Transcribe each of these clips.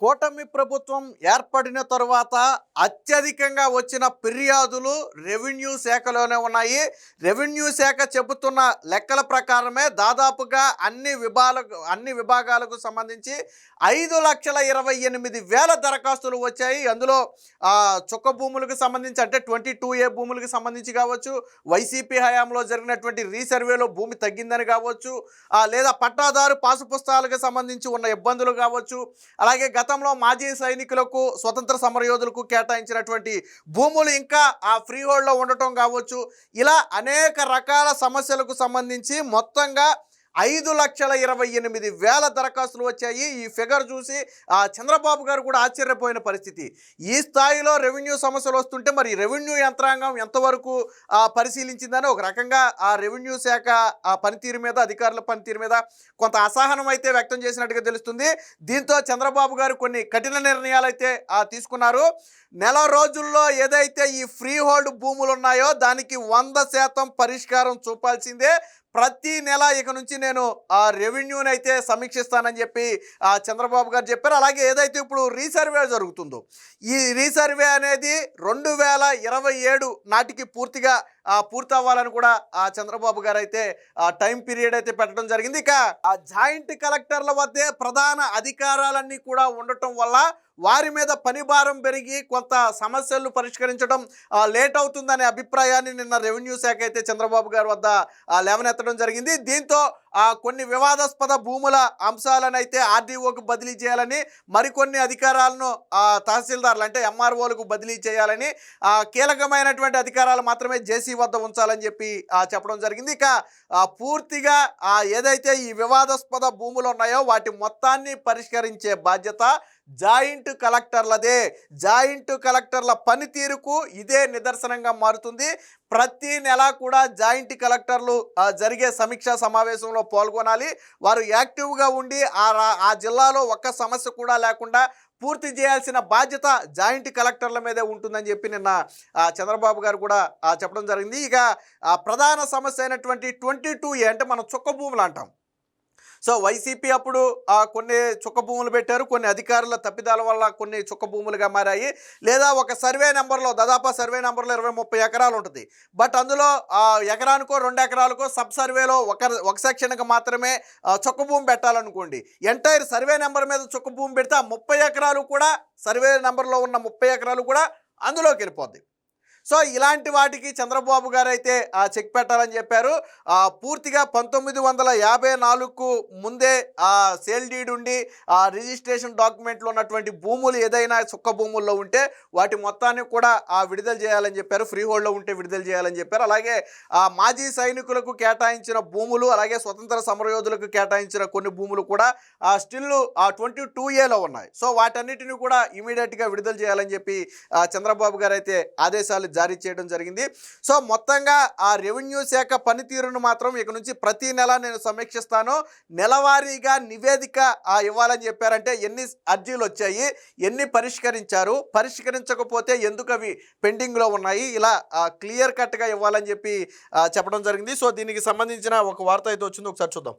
కూటమి ప్రభుత్వం ఏర్పడిన తరువాత అత్యధికంగా వచ్చిన ఫిర్యాదులు రెవెన్యూ శాఖలోనే ఉన్నాయి. రెవెన్యూ శాఖ చెబుతున్న లెక్కల ప్రకారమే దాదాపుగా అన్ని విభాగాలకు సంబంధించి 5,28,000 దరఖాస్తులు వచ్చాయి. అందులో చుక్క భూములకు సంబంధించి అంటే 22A భూములకు సంబంధించి కావచ్చు, వైసీపీ హయాంలో జరిగినటువంటి రీసర్వేలో భూమి తగ్గిందని కావచ్చు, లేదా పట్టాదారు పాసు పుస్తకాలకు సంబంధించి ఉన్న ఇబ్బందులు కావచ్చు, అలాగే గతంలో మాజీ సైనికులకు స్వతంత్ర సమరయోధులకు కేటాయించినటువంటి భూములు ఇంకా ఫ్రీ హోల్డ్లో ఉండటం కావచ్చు, ఇలా అనేక రకాల సమస్యలకు సంబంధించి మొత్తంగా 5,28,000 దరఖాస్తులు వచ్చాయి. ఈ ఫిగర్ చూసి చంద్రబాబు గారు కూడా ఆశ్చర్యపోయిన పరిస్థితి. ఈ స్థాయిలో రెవెన్యూ సమస్యలు వస్తుంటే మరి రెవెన్యూ యంత్రాంగం ఎంతవరకు పరిశీలించిందని ఒక రకంగా ఆ రెవెన్యూ శాఖ పనితీరు మీద, అధికారుల పనితీరు మీద కొంత అసహనం అయితే వ్యక్తం చేసినట్టుగా తెలుస్తుంది. దీంతో చంద్రబాబు గారు కొన్ని కఠిన నిర్ణయాలు అయితే తీసుకున్నారు. నెల రోజుల్లో ఏదైతే ఈ ఫ్రీ హోల్డ్ భూములు ఉన్నాయో దానికి 100% పరిష్కారం చూపాల్సిందే. ప్రతి నెల ఇక నుంచి నేను రెవెన్యూని అయితే సమీక్షిస్తానని చెప్పి చంద్రబాబు గారు చెప్పారు. అలాగే ఏదైతే ఇప్పుడు రీసర్వే జరుగుతుందో ఈ రీసర్వే అనేది 2027 నాటికి పూర్తిగా పూర్తి అవ్వాలని కూడా చంద్రబాబు గారు అయితే టైం పీరియడ్ అయితే పెట్టడం జరిగింది. ఇక జాయింట్ కలెక్టర్ల వద్దే ప్రధాన అధికారాలన్నీ కూడా ఉండటం వల్ల వారి మీద పని భారం పెరిగి కొంత సమస్యలను పరిష్కరించడం లేట్ అవుతుందనే అభిప్రాయాన్ని నిన్న రెవెన్యూ శాఖ అయితే చంద్రబాబు గారి వద్ద లేవనెత్తడం జరిగింది. దీంతో కొన్ని వివాదాస్పద భూముల అంశాలను అయితే ఆర్డీఓకు బదిలీ చేయాలని, మరికొన్ని అధికారాలను తహసీల్దార్లు అంటే ఎంఆర్ఓలకు బదిలీ చేయాలని, కీలకమైనటువంటి అధికారాలు మాత్రమే జేసీ వద్ద ఉంచాలని చెప్పి చెప్పడం జరిగింది. ఇక పూర్తిగా ఏదైతే ఈ వివాదాస్పద భూములు ఉన్నాయో వాటి మొత్తాన్ని పరిష్కరించే బాధ్యత జాయింట్ కలెక్టర్లదే. జాయింట్ కలెక్టర్ల పనితీరుకు ఇదే నిదర్శనంగా మారుతుంది. ప్రతి నెల కూడా జాయింట్ కలెక్టర్లు జరిగే సమీక్షా సమావేశంలో పాల్గొనాలి. వారు యాక్టివ్గా ఉండి ఆ జిల్లాలో ఒక్క సమస్య కూడా లేకుండా పూర్తి చేయాల్సిన బాధ్యత జాయింట్ కలెక్టర్ల మీదే ఉంటుందని చెప్పి నిన్న చంద్రబాబు గారు కూడా చెప్పడం జరిగింది. ఇక ప్రధాన సమస్య అయినటువంటి 22A అంటే మనం చుక్క భూములు అంటాం. సో వైసీపీ అప్పుడు కొన్ని చుక్క భూములు పెట్టారు, కొన్ని అధికారుల తప్పిదాల వల్ల కొన్ని చుక్క భూములుగా మారాయి. లేదా ఒక సర్వే నెంబర్లో దాదాపు సర్వే నెంబర్లో 20-30 ఎకరాలు ఉంటుంది. బట్ అందులో ఎకరానికో 2 ఎకరాలకో సబ్ సర్వేలో ఒక సెక్షన్కి మాత్రమే చుక్క భూమి పెట్టాలనుకోండి. ఎంటైర్ సర్వే నెంబర్ మీద చుక్క భూమి పెడితే 30 ఎకరాలు కూడా సర్వే నెంబర్లో ఉన్న 30 ఎకరాలు కూడా అందులోకి వెళ్ళిపోద్ది. సో ఇలాంటి వాటికి చంద్రబాబు గారు అయితే చెక్ పెట్టాలని చెప్పారు. పూర్తిగా 1954కు ముందే సేల్ డీడ్ ఉండి రిజిస్ట్రేషన్ డాక్యుమెంట్లో ఉన్నటువంటి భూములు ఏదైనా చుక్క భూముల్లో ఉంటే వాటి మొత్తాన్ని కూడా విడుదల చేయాలని చెప్పారు. ఫ్రీ హోల్డ్లో ఉంటే విడుదల చేయాలని చెప్పారు. అలాగే మాజీ సైనికులకు కేటాయించిన భూములు, అలాగే స్వతంత్ర సమరయోధులకు కేటాయించిన కొన్ని భూములు కూడా స్టిల్ 22Aలో ఉన్నాయి. సో వాటన్నిటిని కూడా ఇమీడియట్గా విడుదల చేయాలని చెప్పి చంద్రబాబు గారు అయితే ఆదేశాలు జారీ చేయడం జరిగింది. సో మొత్తంగా ఆ రెవెన్యూ శాఖ పనితీరును మాత్రం ఇక నుంచి ప్రతి నెల నేను సమీక్షిస్తాను, నెలవారీగా నివేదిక ఇవ్వాలని చెప్పారంటే ఎన్ని అర్జీలు వచ్చాయి, ఎన్ని పరిష్కరించకపోతే ఎందుకు అవి పెండింగ్లో ఉన్నాయి, ఇలా క్లియర్ కట్గా ఇవ్వాలని చెప్పి చెప్పడం జరిగింది. సో దీనికి సంబంధించిన ఒక వార్త అయితే వచ్చింది, ఒకసారి చూద్దాం.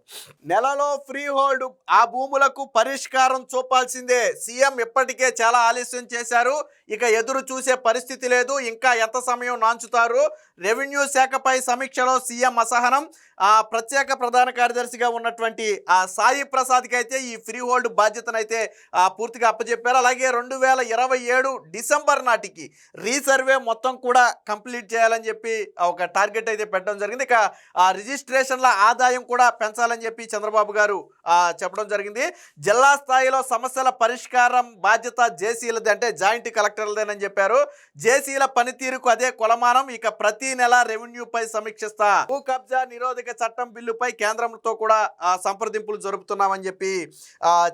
నెలలో ఫ్రీ హోల్డ్ ఆ భూములకు పరిష్కారం చూపాల్సిందే. సీఎం ఇప్పటికే చాలా ఆలస్యం చేశారు, ఇక ఎదురు చూసే పరిస్థితి లేదు, ఇంకా ఎంత సమయం నాంచుతారు. రెవెన్యూ శాఖపై సమీక్షలో సీఎం అసహనం. ప్రత్యేక ప్రధాన కార్యదర్శిగా ఉన్నటువంటి సాయి ప్రసాద్కి అయితే ఈ ఫ్రీ హోల్డ్ బాధ్యతనైతే పూర్తిగా అప్పచెప్పారు. అలాగే 2027 డిసెంబర్ నాటికి రీసర్వే మొత్తం కూడా కంప్లీట్ చేయాలని చెప్పి ఒక టార్గెట్ అయితే పెట్టడం జరిగింది. ఇక రిజిస్ట్రేషన్ల ఆదాయం కూడా పెంచాలని చెప్పి చంద్రబాబు గారు చెప్పడం జరిగింది. జిల్లా స్థాయిలో సమస్యల పరిష్కారం బాధ్యత జేసీలది అంటే జాయింట్ కలెక్టర్లదేనని చెప్పారు. జేసీల పనితీరుకు అదే కొలమానం. ఇక ప్రతి నెల రెవెన్యూపై సమీక్షిస్తా. భూ కబ్జా నిరోధక చట్టం బిల్లుపై కేంద్రంతో కూడా సంప్రదింపులు జరుపుతున్నామని చెప్పి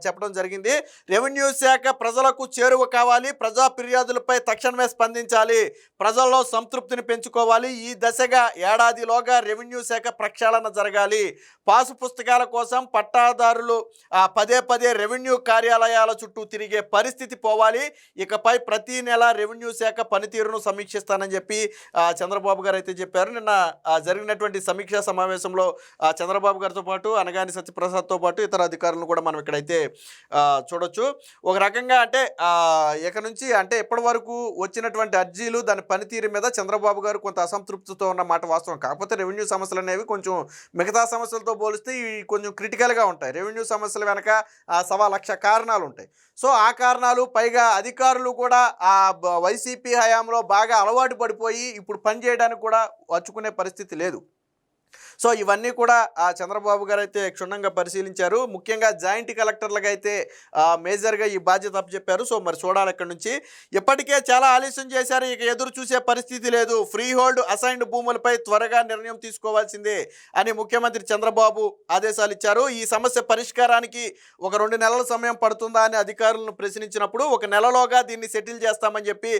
చెప్పడం జరిగింది. రెవెన్యూ శాఖ ప్రజలకు చేరువ కావాలి, ప్రజా ఫిర్యాదులపై తక్షణమే స్పందించాలి, ప్రజల్లో సంతృప్తిని పెంచుకోవాలి. ఈ దశగా ఏడాదిలోగా రెవెన్యూ శాఖ ప్రక్షాళన జరగాలి. పాసు పుస్తకాల కోసం పట్టాదారులు పదే రెవెన్యూ కార్యాలయాల చుట్టూ తిరిగే పరిస్థితి పోవాలి. ఇకపై ప్రతి నెల రెవెన్యూ శాఖ పనితీరును సమీక్షిస్తానని చెప్పి చంద్రబాబు చంద్రబాబు గారు అయితే చెప్పారు. నిన్న జరిగినటువంటి సమీక్షా సమావేశంలో చంద్రబాబు గారితో పాటు అనగాని సత్యప్రసాద్తో పాటు ఇతర అధికారులను కూడా మనం ఇక్కడైతే చూడొచ్చు. ఒక రకంగా అంటే ఇక నుంచి అంటే ఇప్పటి వరకు వచ్చినటువంటి అర్జీలు దాని పనితీరు మీద చంద్రబాబు గారు కొంత అసంతృప్తితో ఉన్న మాట వాస్తవం. కాకపోతే రెవెన్యూ సమస్యలు అనేవి కొంచెం మిగతా సమస్యలతో పోలిస్తే ఇవి కొంచెం క్రిటికల్గా ఉంటాయి. రెవెన్యూ సమస్యల వెనక 1,00,000 కారణాలు ఉంటాయి. సో ఆ కారణాలు పైగా అధికారులు కూడా వైసీపీ హయాంలో బాగా అలవాటు పడిపోయి ఇప్పుడు పని చేయడానికి కూడా వచ్చుకునే పరిస్థితి లేదు. సో ఇవన్నీ కూడా చంద్రబాబు గారు అయితే క్షుణ్ణంగా పరిశీలించారు. ముఖ్యంగా జాయింట్ కలెక్టర్లకు అయితే మేజర్గా ఈ బాధ్యత అప్పచెప్పారు. సో మరి చూడాలి ఇక్కడ నుంచి. ఇప్పటికే చాలా ఆలస్యం చేశారు, ఇక ఎదురు చూసే పరిస్థితి లేదు, ఫ్రీ హోల్డ్ అసైన్డ్ భూములపై త్వరగా నిర్ణయం తీసుకోవాల్సిందే అని ముఖ్యమంత్రి చంద్రబాబు ఆదేశాలు ఇచ్చారు. ఈ సమస్య పరిష్కారానికి ఒక 2 నెలల సమయం పడుతుందా అని అధికారులను ప్రశ్నించినప్పుడు 1 నెలలోగా దీన్ని సెటిల్ చేస్తామని చెప్పి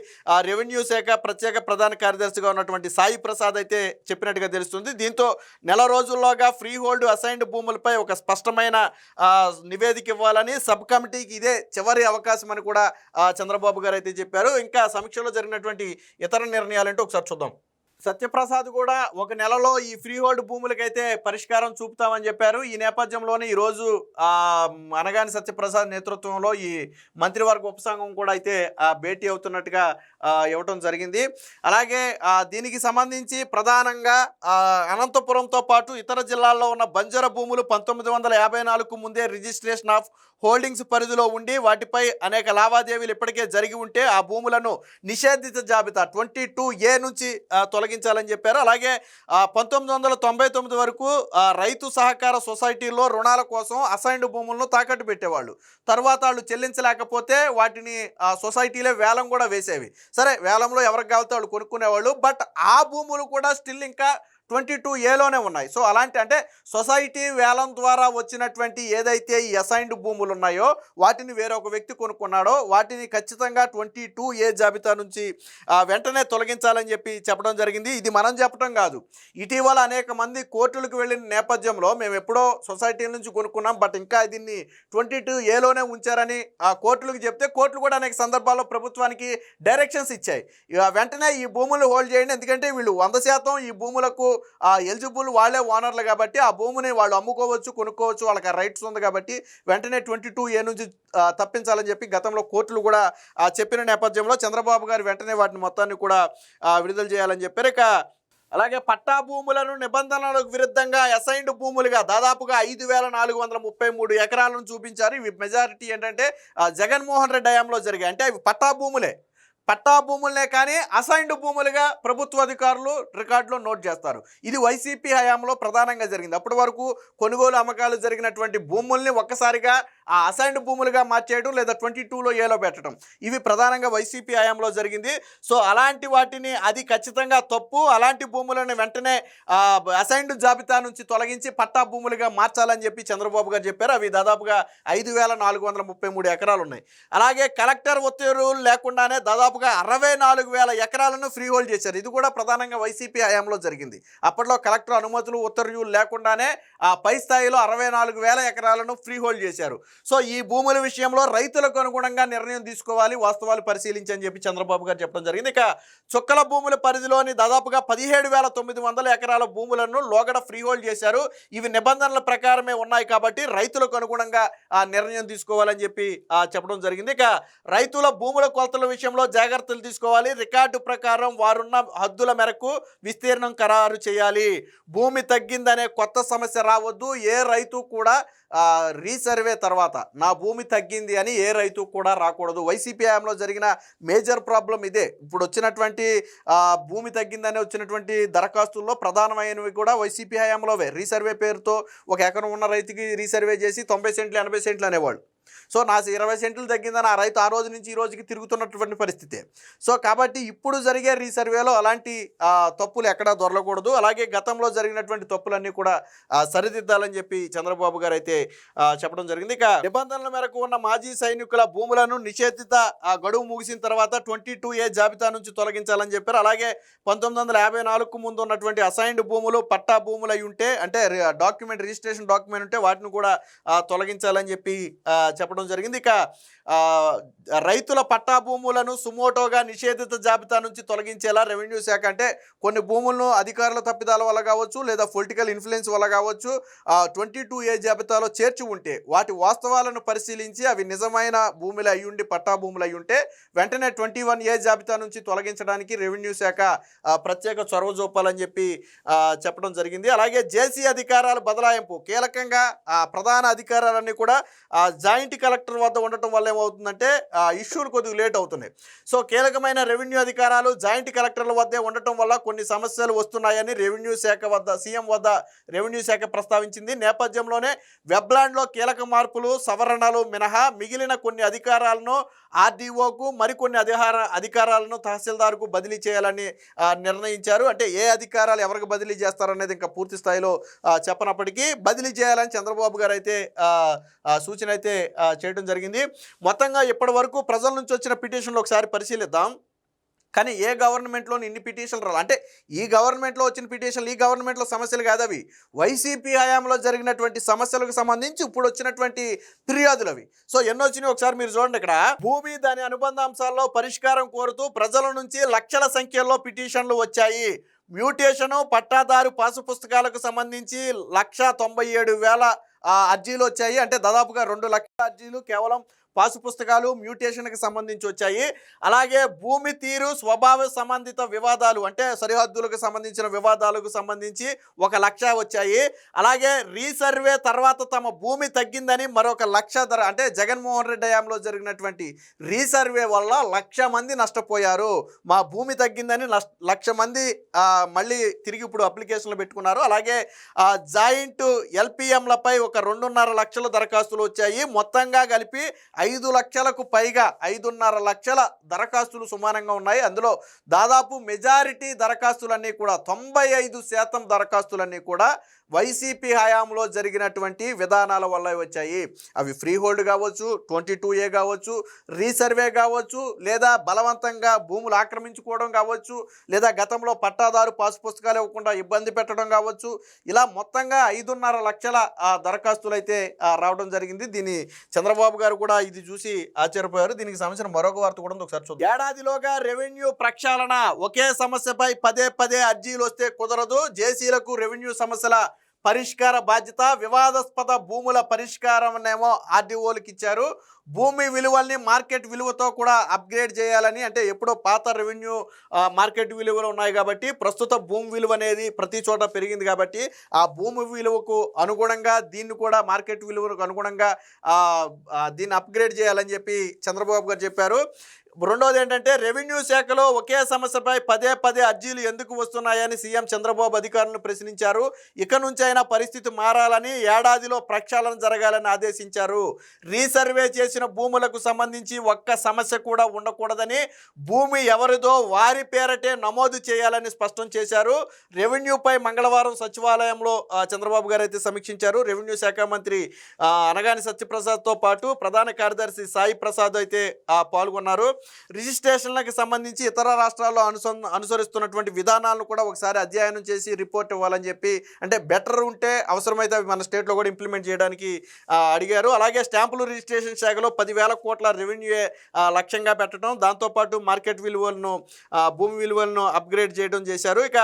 రెవెన్యూ శాఖ ప్రత్యేక ప్రధాన కార్యదర్శిగా ఉన్నటువంటి సాయి ప్రసాద్ అయితే చెప్పినట్టుగా తెలుస్తుంది. దీంతో నెల రోజుల్లోగా ఫ్రీ హోల్డ్ అసైన్డ్ భూములపై ఒక స్పష్టమైన నివేదిక ఇవ్వాలని సబ్ కమిటీకి ఇదే చివరి అవకాశం అని కూడా చంద్రబాబు గారు అయితే చెప్పారు. ఇంకా సమీక్షలో జరిగినటువంటి ఇతర నిర్ణయాలంటే ఒకసారి చూద్దాం. సత్యప్రసాద్ కూడా 1 నెలలో ఈ ఫ్రీ హోల్డ్ భూములకైతే పరిష్కారం చూపుతామని చెప్పారు. ఈ నేపథ్యంలోనే ఈరోజు అనగాని సత్యప్రసాద్ నేతృత్వంలో ఈ మంత్రివర్గ ఉపసంఘం కూడా అయితే భేటీ అవుతున్నట్టుగా ఇవ్వటం జరిగింది. అలాగే దీనికి సంబంధించి ప్రధానంగా అనంతపురంతో పాటు ఇతర జిల్లాల్లో ఉన్న బంజర భూములు 1954 ముందే రిజిస్ట్రేషన్ ఆఫ్ హోల్డింగ్స్ పరిధిలో ఉండి వాటిపై అనేక లావాదేవీలు ఇప్పటికే జరిగి ఉంటే ఆ భూములను నిషేధిత జాబితా 22A నుంచి తొలగించాలని చెప్పారు. అలాగే 1999 వరకు రైతు సహకార సొసైటీలో రుణాల కోసం అసైన్డ్ భూములను తాకట్టు పెట్టేవాళ్ళు. తర్వాత వాళ్ళు చెల్లించలేకపోతే వాటిని సొసైటీలే వేలం కూడా వేసేవి. సరే, వేలంలో ఎవరికి కావాలితే వాళ్ళు కొనుక్కునేవాళ్ళు. బట్ ఆ భూములు కూడా స్టిల్ ఇంకా 22Aలోనే ఉన్నాయి. సో అలాంటి అంటే సొసైటీ వేలం ద్వారా వచ్చినటువంటి ఏదైతే ఈ అసైన్డ్ భూములు ఉన్నాయో వాటిని వేరొక వ్యక్తి కొనుక్కున్నాడో వాటిని ఖచ్చితంగా 22A జాబితా నుంచి వెంటనే తొలగించాలని చెప్పి చెప్పడం జరిగింది. ఇది మనం చెప్పడం కాదు, ఇటీవల అనేక మంది కోర్టులకు వెళ్ళిన నేపథ్యంలో మేము ఎప్పుడో సొసైటీ నుంచి కొనుక్కున్నాం బట్ ఇంకా దీన్ని 22Aలోనే ఉంచారని కోర్టులకు చెప్తే కోర్టులు కూడా అనేక సందర్భాల్లో ప్రభుత్వానికి డైరెక్షన్స్ ఇచ్చాయి. వెంటనే ఈ భూములు హోల్డ్ చేయండి, ఎందుకంటే వీళ్ళు 100% ఈ భూములకు ఎలిజిబుల్ వాళ్ళే ఓనర్లు కాబట్టి ఆ భూమిని వాళ్ళు అమ్ముకోవచ్చు, కొనుక్కోవచ్చు, వాళ్ళకి రైట్స్ ఉంది కాబట్టి వెంటనే 22A నుంచి తప్పించాలని చెప్పి గతంలో కోర్టులు కూడా చెప్పిన నేపథ్యంలో చంద్రబాబు గారు వెంటనే వాటిని మొత్తాన్ని కూడా విడుదల చేయాలని చెప్పారు. ఇక అలాగే పట్టా భూములను నిబంధనలకు విరుద్ధంగా అసైన్డ్ భూములుగా దాదాపుగా 5,433 ఎకరాలను చూపించారు. ఇవి మెజారిటీ ఏంటంటే జగన్మోహన్ రెడ్డి హయాంలో జరిగాయి. అంటే అవి పట్టా భూములే, పట్టా భూములనే కానీ అసైన్డ్ భూములుగా ప్రభుత్వ అధికారులు రికార్డులో నోట్ చేస్తారు. ఇది వైసీపీ హయాంలో ప్రధానంగా జరిగింది. అప్పటి వరకు కొనుగోలు అమ్మకాలు జరిగినటువంటి భూముల్ని ఒక్కసారిగా ఆ అసైన్డ్ భూములుగా మార్చేయడం లేదా 22Aలో పెట్టడం, ఇవి ప్రధానంగా వైసీపీ హయాంలో జరిగింది. సో అలాంటి వాటిని అది ఖచ్చితంగా తప్పు. అలాంటి భూములను వెంటనే అసైన్డ్ జాబితా నుంచి తొలగించి పట్టా భూములుగా మార్చాలని చెప్పి చంద్రబాబు గారు చెప్పారు. అవి దాదాపుగా 5,433 ఎకరాలు ఉన్నాయి. అలాగే కలెక్టర్ ఉత్తర్వులు లేకుండానే దాదాపుగా 64,000 ఎకరాలను ఫ్రీ హోల్డ్ చేశారు. ఇది కూడా ప్రధానంగా వైసీపీ హయాంలో జరిగింది. అప్పట్లో కలెక్టర్ అనుమతులు ఉత్తర్వులు లేకుండానే పై స్థాయిలో 64,000 ఎకరాలను ఫ్రీ హోల్డ్ చేశారు. సో ఈ భూముల విషయంలో రైతులకు అనుగుణంగా నిర్ణయం తీసుకోవాలి, వాస్తవాలు పరిశీలించని చెప్పి చంద్రబాబు గారు చెప్పడం జరిగింది. ఇక చుక్కల భూముల పరిధిలోని దాదాపుగా 17,900 ఎకరాల భూములను లోగడ ఫ్రీ హోల్డ్ చేశారు. ఇవి నిబంధనల ప్రకారమే ఉన్నాయి కాబట్టి రైతులకు అనుగుణంగా నిర్ణయం తీసుకోవాలని చెప్పి చెప్పడం జరిగింది. ఇక రైతుల భూముల కొలతల విషయంలో జాగ్రత్తలు తీసుకోవాలి, రికార్డు ప్రకారం వారున్న హద్దుల మేరకు విస్తీర్ణం ఖరారు చేయాలి, భూమి తగ్గిందనే కొత్త సమస్య రావద్దు. ఏ రైతు కూడా రీసర్వే తర్వాత నా భూమి తగ్గింది అని ఏ రైతు కూడా రాకూడదు. వైసీపీ హయాంలో జరిగిన మేజర్ ప్రాబ్లం ఇదే. ఇప్పుడు వచ్చినటువంటి భూమి తగ్గిందని వచ్చినటువంటి దరఖాస్తుల్లో ప్రధానమైనవి కూడా వైసీపీ హయాంలోవే. రీసర్వే పేరుతో 1 ఎకరం ఉన్న రైతుకి రీసర్వే చేసి 90 సెంట్లు 80 సెంట్లు అనేవాళ్ళు. సో నా 20 సెంట్లు తగ్గిందని ఆ రైతు ఆ రోజు నుంచి ఈ రోజుకి తిరుగుతున్నటువంటి పరిస్థితి. సో కాబట్టి ఇప్పుడు జరిగే రీసర్వేలో అలాంటి తప్పులు ఎక్కడా దొరకకూడదు. అలాగే గతంలో జరిగినటువంటి తప్పులన్నీ కూడా సరిదిద్దాలని చెప్పి చంద్రబాబు గారు అయితే చెప్పడం జరిగింది. ఇక నిబంధనల మేరకు ఉన్న మాజీ సైనికుల భూములను నిషేధిత గడువు ముగిసిన తర్వాత 22A జాబితా నుంచి తొలగించాలని చెప్పారు. అలాగే 1954 ముందు ఉన్నటువంటి అసైన్డ్ భూములు పట్టా భూములు అయి ఉంటే అంటే డాక్యుమెంట్ రిజిస్ట్రేషన్ డాక్యుమెంట్ ఉంటే వాటిని కూడా తొలగించాలని చెప్పి చెప్పడం జరిగింది. ఇక రైతుల పట్టా భూములను సుమోటోగా నిషేధిత జాబితా నుంచి తొలగించేలా రెవెన్యూ శాఖ, అంటే కొన్ని భూములను అధికారుల తప్పిదాల వల్ల కావచ్చు లేదా పొలిటికల్ ఇన్ఫ్లుయెన్స్ వల్ల కావచ్చు 22A జాబితాలో చేర్చి ఉంటే వాటి వాస్తవాలను పరిశీలించి అవి నిజమైన భూములు అయ్యుండి పట్టా భూములు అయ్యుంటే వెంటనే 21A జాబితా నుంచి తొలగించడానికి రెవెన్యూ శాఖ ప్రత్యేక చొరవ చూపాలని చెప్పి చెప్పడం జరిగింది. అలాగే జేసీ అధికారాల బదలాయింపు, కీలకంగా ప్రధాన అధికారాలన్నీ కూడా జాయింట్ కలెక్టర్ వద్ద ఉండటం వల్ల ఏమవుతుందంటే ఇష్యూలు కొద్దిగా లేట్ అవుతున్నాయి. సో కీలకమైన రెవెన్యూ అధికారాలు జాయింట్ కలెక్టర్ల వద్దే ఉండటం వల్ల కొన్ని సమస్యలు వస్తున్నాయని రెవెన్యూ శాఖ వద్ద సీఎం వద్ద రెవెన్యూ శాఖ ప్రస్తావించింది. నేపథ్యంలోనే వెబ్లాండ్లో కీలక మార్పులు సవరణలు మినహా మిగిలిన కొన్ని అధికారాలను ఆర్డీఓకు, మరికొన్ని అధికారాలను తహసీల్దార్కు బదిలీ చేయాలని నిర్ణయించారు. అంటే ఏ అధికారాలు ఎవరికి బదిలీ చేస్తారనేది ఇంకా పూర్తి స్థాయిలో చెప్పనప్పటికీ బదిలీ చేయాలని చంద్రబాబు గారు అయితే సూచన అయితే చేయడం జరిగింది. మొత్తంగా ఇప్పటి వరకు ప్రజల నుంచి వచ్చిన పిటిషన్లు ఒకసారి పరిశీలిద్దాం. కానీ ఏ గవర్నమెంట్లోని ఇన్ని పిటిషన్లు రాలి, అంటే ఈ గవర్నమెంట్లో వచ్చిన పిటిషన్లు ఈ గవర్నమెంట్లో సమస్యలు కాదు, అవి వైసీపీ హయాంలో జరిగినటువంటి సమస్యలకు సంబంధించి ఇప్పుడు వచ్చినటువంటి ఫిర్యాదులు అవి. సో ఎన్నో వచ్చినాయి ఒకసారి మీరు చూడండి. ఇక్కడ భూమి దాని అనుబంధ అంశాల్లో పరిష్కారం కోరుతూ ప్రజల నుంచి లక్షల సంఖ్యలో పిటిషన్లు వచ్చాయి. మ్యూటేషను, పట్టాదారు పాసు పుస్తకాలకు సంబంధించి 197,000 అర్జీలు వచ్చాయి. అంటే దాదాపుగా 2 లక్షల అర్జీలు కేవలం పాసు పుస్తకాలు మ్యూటేషన్కి సంబంధించి వచ్చాయి. అలాగే భూమి తీరు స్వభావ సంబంధిత వివాదాలు, అంటే సరిహద్దులకు సంబంధించిన వివాదాలకు సంబంధించి 1,00,000 వచ్చాయి. అలాగే రీసర్వే తర్వాత తమ భూమి తగ్గిందని మరొక 1,00,000 అంటే జగన్మోహన్ రెడ్డి హయాంలో జరిగినటువంటి రీసర్వే వల్ల 1,00,000 మంది నష్టపోయారు. మా భూమి తగ్గిందని 1,00,000 మంది మళ్ళీ తిరిగి ఇప్పుడు అప్లికేషన్లు పెట్టుకున్నారు. అలాగే జాయింట్ ఎల్పిఎంలపై ఒక 2.5 లక్షల దరఖాస్తులు వచ్చాయి. మొత్తంగా కలిపి 5 లక్షలకు పైగా 5.5 లక్షల దరఖాస్తులు సుమారంగా ఉన్నాయి. అందులో దాదాపు మెజారిటీ దరఖాస్తులన్నీ కూడా 95% దరఖాస్తులన్నీ కూడా వైసీపీ హయాంలో జరిగినటువంటి విధానాల వల్ల వచ్చాయి. అవి ఫ్రీ హోల్డ్ కావచ్చు, 22A కావచ్చు, రీసర్వే కావచ్చు, లేదా బలవంతంగా భూములు ఆక్రమించుకోవడం కావచ్చు, లేదా గతంలో పట్టాదారు పాసు పుస్తకాలు ఇవ్వకుండా ఇబ్బంది పెట్టడం కావచ్చు. ఇలా మొత్తంగా 5.5 లక్షల దరఖాస్తులు అయితే రావడం జరిగింది. దీన్ని చంద్రబాబు గారు కూడా ఇది చూసి ఆశ్చర్యపోయారు. దీనికి సంబంధించిన మరొక వార్త కూడా ఒకసారి చూద్దాం. ఏడాదిలోగా రెవెన్యూ ప్రక్షాళన, ఒకే సమస్యపై పదే అర్జీలు వస్తే కుదరదు. జేసీలకు రెవెన్యూ సమస్యల పరిష్కార బాధ్యత. వివాదాస్పద భూముల పరిష్కారమేమో ఆర్డీఓలకు ఇచ్చారు. భూమి విలువల్ని మార్కెట్ విలువతో కూడా అప్గ్రేడ్ చేయాలని, అంటే ఎప్పుడో పాత రెవెన్యూ మార్కెట్ విలువలు ఉన్నాయి కాబట్టి ప్రస్తుత భూమి విలువ అనేది ప్రతి చోట పెరిగింది కాబట్టి ఆ భూమి విలువకు అనుగుణంగా దీన్ని కూడా మార్కెట్ విలువకు అనుగుణంగా దీన్ని అప్గ్రేడ్ చేయాలని చెప్పి చంద్రబాబు గారు చెప్పారు. రెండోది ఏంటంటే రెవెన్యూ శాఖలో ఒకే సమస్యపై పదే అర్జీలు ఎందుకు వస్తున్నాయని సీఎం చంద్రబాబు అధికారులను ప్రశ్నించారు. ఇక నుంచి అయినా పరిస్థితి మారాలని, ఏడాదిలో ప్రక్షాళన జరగాలని ఆదేశించారు. రీసర్వే చేసిన భూములకు సంబంధించి ఒక్క సమస్య కూడా ఉండకూడదని, భూమి ఎవరిదో వారి పేరటే నమోదు చేయాలని స్పష్టం చేశారు. రెవెన్యూపై మంగళవారం సచివాలయంలో చంద్రబాబు గారు అయితే సమీక్షించారు. రెవెన్యూ శాఖ మంత్రి అనగాని సత్యప్రసాద్తో పాటు ప్రధాన కార్యదర్శి సాయి ప్రసాద్ అయితే పాల్గొన్నారు. రిజిస్ట్రేషన్లకు సంబంధించి ఇతర రాష్ట్రాల్లో అనుసరిస్తున్నటువంటి విధానాలను కూడా ఒకసారి అధ్యయనం చేసి రిపోర్ట్ ఇవ్వాలని చెప్పి, అంటే బెటర్ ఉంటే అవసరమైతే అవి మన స్టేట్లో కూడా ఇంప్లిమెంట్ చేయడానికి అడిగారు. అలాగే స్టాంపులు రిజిస్ట్రేషన్ శాఖలో 10,000 కోట్ల రెవెన్యూ లక్ష్యంగా పెట్టడం, దాంతోపాటు మార్కెట్ విలువలను, భూమి విలువలను అప్గ్రేడ్ చేయడం చేశారు. ఇక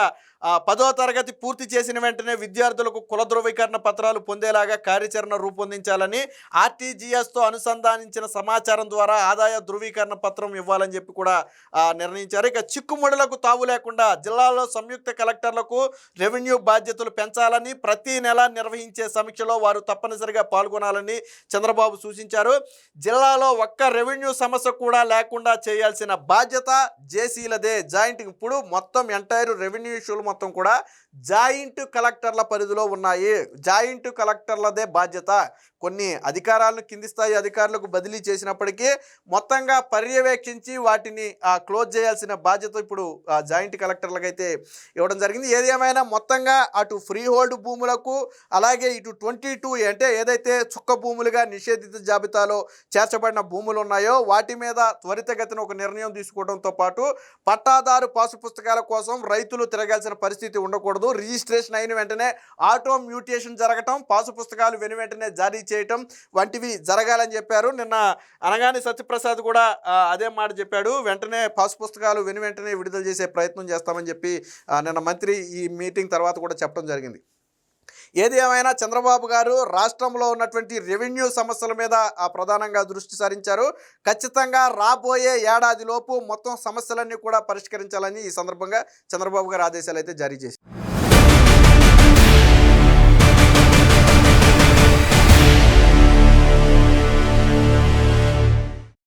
10వ తరగతి పూర్తి చేసిన వెంటనే విద్యార్థులకు కుల ధృవీకరణ పత్రాలు పొందేలాగా కార్యాచరణ రూపొందించాలని, ఆర్టీజీఎస్తో అనుసంధానించిన సమాచారం ద్వారా ఆదాయ ధృవీకరణ పత్రం ఇవ్వాలని చెప్పి కూడా నిర్ణయించారు. ఇక చిక్కుముడులకు తావు లేకుండా జిల్లాలో సంయుక్త కలెక్టర్లకు రెవెన్యూ బాధ్యతలు పెంచాలని, ప్రతి నెల నిర్వహించే సమీక్షలో వారు తప్పనిసరిగా పాల్గొనాలని చంద్రబాబు సూచించారు. జిల్లాలో ఒక్క రెవెన్యూ సమస్య కూడా లేకుండా చేయాల్సిన బాధ్యత జేసీలదే. జాయింట్ ఇప్పుడు మొత్తం ఎంటైర్ రెవెన్యూ ఇష్యూలు మొత్తం కూడా జాయింట్ కలెక్టర్ల పరిధిలో ఉన్నాయి. జాయింట్ కలెక్టర్లదే బాధ్యత. కొన్ని అధికారాలను కింది స్థాయి అధికారులకు బదిలీ చేసినప్పటికీ మొత్తంగా పర్యవేక్షించి వాటిని క్లోజ్ చేయాల్సిన బాధ్యత ఇప్పుడు జాయింట్ కలెక్టర్లకు అయితే ఇవ్వడం జరిగింది. ఏది ఏమైనా మొత్తంగా అటు ఫ్రీ హోల్డ్ భూములకు, అలాగే ఇటు 22 అంటే ఏదైతే చుక్క భూములుగా నిషేధిత జాబితాలో చేర్చబడిన భూములు ఉన్నాయో వాటి మీద త్వరితగతిన ఒక నిర్ణయం తీసుకోవడంతో పాటు పట్టాదారు పాసు పుస్తకాల కోసం రైతులు తిరగాల్సిన చేయాల్సిన పరిస్థితి ఉండకూడదు. రిజిస్ట్రేషన్ అయిన వెంటనే ఆటో మ్యూటేషన్ జరగటం, పాసు పుస్తకాలు వెంటనే జారీ చేయటం వంటివి జరగాలని చెప్పారు. నిన్న అనగానే సత్యప్రసాద్ కూడా అదే మాట చెప్పాడు. వెంటనే పాసు పుస్తకాలు వెంటనే విడుదల చేసే ప్రయత్నం చేస్తామని చెప్పి నిన్న మంత్రి ఈ మీటింగ్ తర్వాత కూడా చెప్పడం జరిగింది. ఏది ఏమైనా చంద్రబాబు గారు రాష్ట్రంలో ఉన్నటువంటి రెవెన్యూ సమస్యల మీద ప్రధానంగా దృష్టి సారించారు. ఖచ్చితంగా రాబోయే ఏడాదిలోపు మొత్తం సమస్యలన్నీ కూడా పరిష్కరించాలని ఈ సందర్భంగా చంద్రబాబు గారు ఆదేశాలు అయితే జారీ చేశారు.